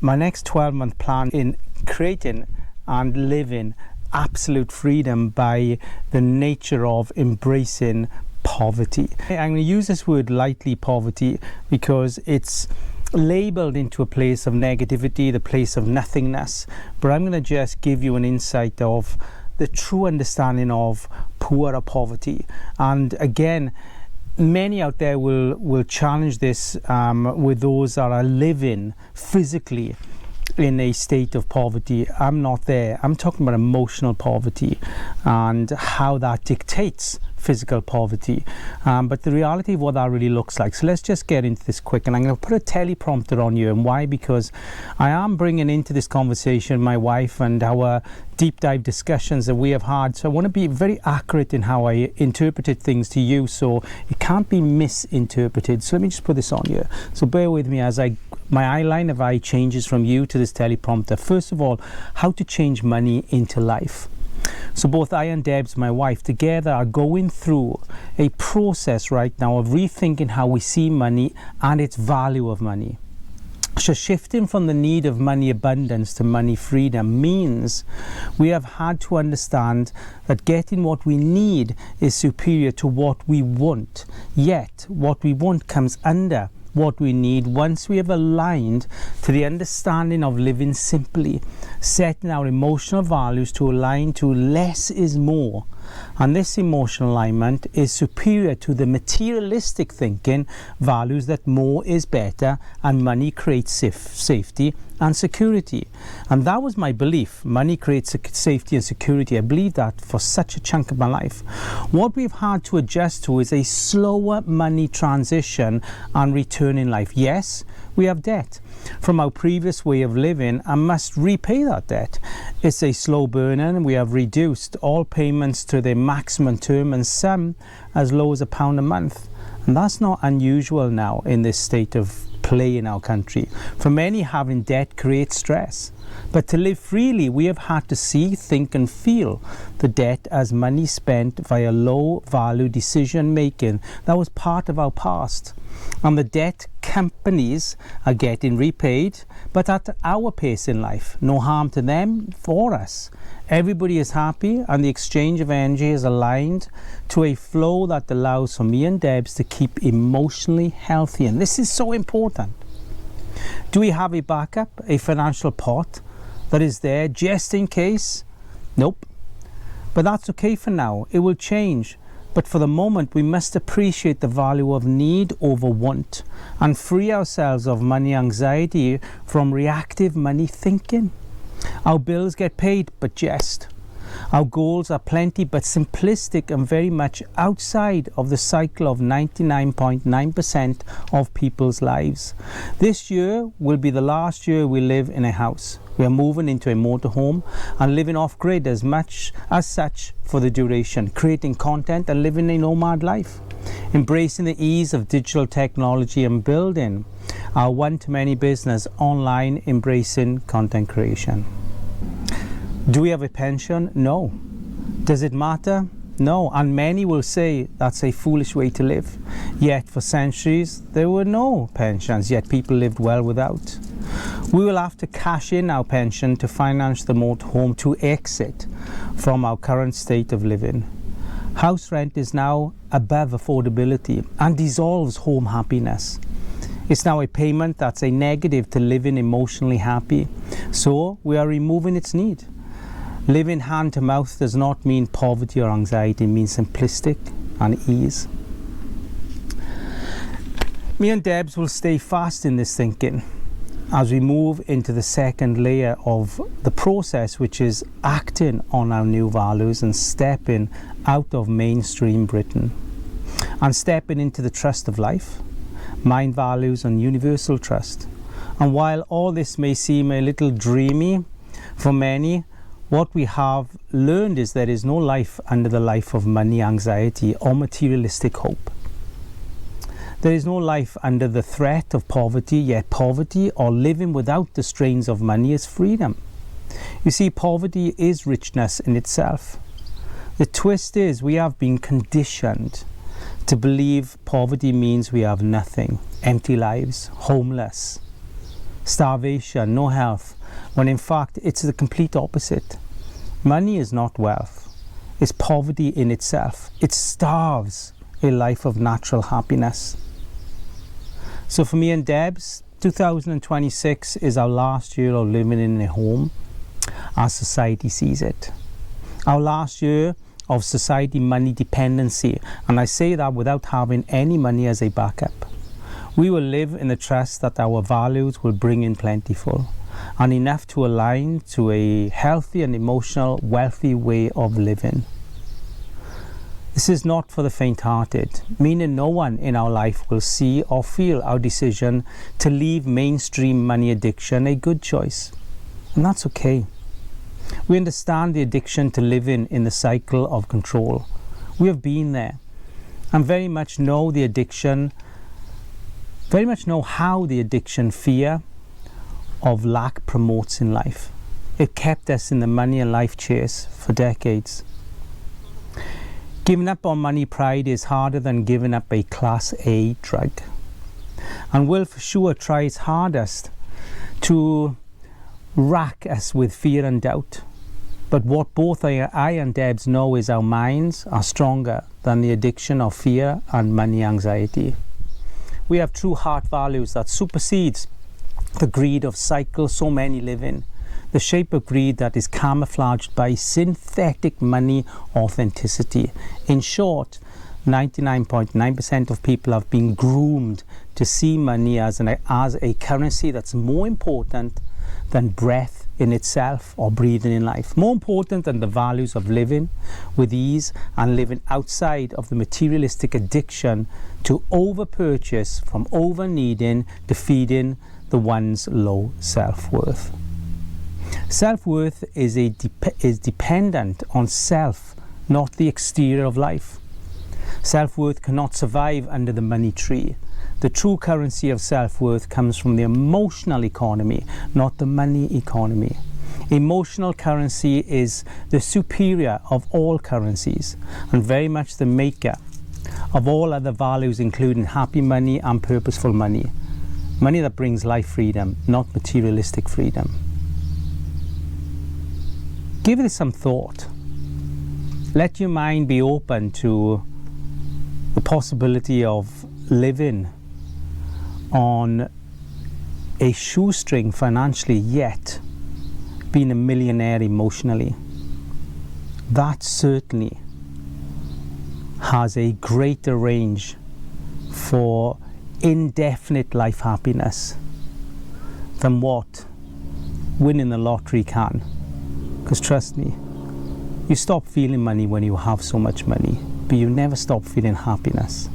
My next 12-month plan in creating and living absolute freedom by the nature of embracing poverty. I'm going to use this word lightly, poverty, because it's labeled into a place of negativity, the place of nothingness. But I'm going to just give you an insight of the true understanding of poorer poverty. And again, many out there will challenge this with those that are living physically in a state of poverty. I'm not there. I'm talking about emotional poverty and how that dictates physical poverty, but the reality of what that really looks like. So let's just get into this quick, and I'm going to put a teleprompter on you. And why? Because I am bringing into this conversation my wife and our deep dive discussions that we have had, so I want to be very accurate in how I interpreted things to you, so it can't be misinterpreted. So let me just put this on you, so bear with me as my line of eye changes from you to this teleprompter. First of all, how to change money into life. So both I and Debs, my wife, together are going through a process right now of rethinking how we see money and its value of money. So shifting from the need of money abundance to money freedom means we have had to understand that getting what we need is superior to what we want. Yet what we want comes under what we need once we have aligned to the understanding of living simply, setting our emotional values to align to less is more. And this emotional alignment is superior to the materialistic thinking values that more is better and money creates safety and security. And that was my belief. Money creates safety and security. I believed that for such a chunk of my life. What we've had to adjust to is a slower money transition and return in life. Yes, we have debt from our previous way of living and must repay that debt. It's a slow burn, and we have reduced all payments to their maximum term, and some as low as £1 a month. And that's not unusual now in this state of play in our country. For many, having debt creates stress. But to live freely, we have had to see, think and feel the debt as money spent via low value decision making that was part of our past. And the debt companies are getting repaid, but at our pace in life. No harm to them, for us. Everybody is happy, and the exchange of energy is aligned to a flow that allows for me and Debs to keep emotionally healthy. And this is so important. Do we have a backup, a financial pot that is there just in case? Nope. But that's okay for now. It will change. But for the moment, we must appreciate the value of need over want and free ourselves of money anxiety from reactive money thinking. Our bills get paid, but just. Our goals are plenty, but simplistic and very much outside of the cycle of 99.9% of people's lives. This year will be the last year we live in a house. We are moving into a motorhome and living off-grid as much as such for the duration, creating content and living a nomad life, embracing the ease of digital technology and building our one-to-many business online, embracing content creation. Do we have a pension? No. Does it matter? No. And many will say that's a foolish way to live. Yet for centuries there were no pensions, yet people lived well without. We will have to cash in our pension to finance the motorhome to exit from our current state of living. House rent is now above affordability and dissolves home happiness. It's now a payment that's a negative to living emotionally happy. So we are removing its need. Living hand to mouth does not mean poverty or anxiety. It means simplistic and ease. Me and Debs will stay fast in this thinking as we move into the second layer of the process, which is acting on our new values and stepping out of mainstream Britain and stepping into the trust of life, mind values and universal trust. And while all this may seem a little dreamy for many, what we have learned is there is no life under the life of money anxiety or materialistic hope. There is no life under the threat of poverty, yet poverty or living without the strains of money is freedom. You see, poverty is richness in itself. The twist is we have been conditioned to believe poverty means we have nothing, empty lives, homeless, starvation, no health, when in fact it's the complete opposite. Money is not wealth, it's poverty in itself. It starves a life of natural happiness. So for me and Debs, 2026 is our last year of living in a home as society sees it. Our last year of society money dependency, and I say that without having any money as a backup. We will live in the trust that our values will bring in plentiful and enough to align to a healthy and emotional, wealthy way of living. This is not for the faint-hearted, meaning no one in our life will see or feel our decision to leave mainstream money addiction a good choice. And that's okay. We understand the addiction to living in the cycle of control. We have been there and very much know how the addiction fear of lack promotes in life. It kept us in the money and life chase for decades. Giving up on money pride is harder than giving up a Class A drug, and will for sure try its hardest to rack us with fear and doubt. But what both I and Debs know is our minds are stronger than the addiction of fear and money anxiety. We have true heart values that supersedes the greed of cycles so many live in, the shape of greed that is camouflaged by synthetic money authenticity. In short, 99.9% of people have been groomed to see money as a currency that's more important than breath in itself or breathing in life, more important than the values of living with ease and living outside of the materialistic addiction to over-purchase from over-needing, defeating the one's low self-worth. Self-worth is dependent on self, not the exterior of life. Self-worth cannot survive under the money tree. The true currency of self-worth comes from the emotional economy, not the money economy. Emotional currency is the superior of all currencies and very much the maker of all other values, including happy money and purposeful money. Money that brings life freedom, not materialistic freedom. Give this some thought. Let your mind be open to the possibility of living on a shoestring financially, yet being a millionaire emotionally. That certainly has a greater range for indefinite life happiness than what winning the lottery can. Because trust me, you stop feeling money when you have so much money, but you never stop feeling happiness.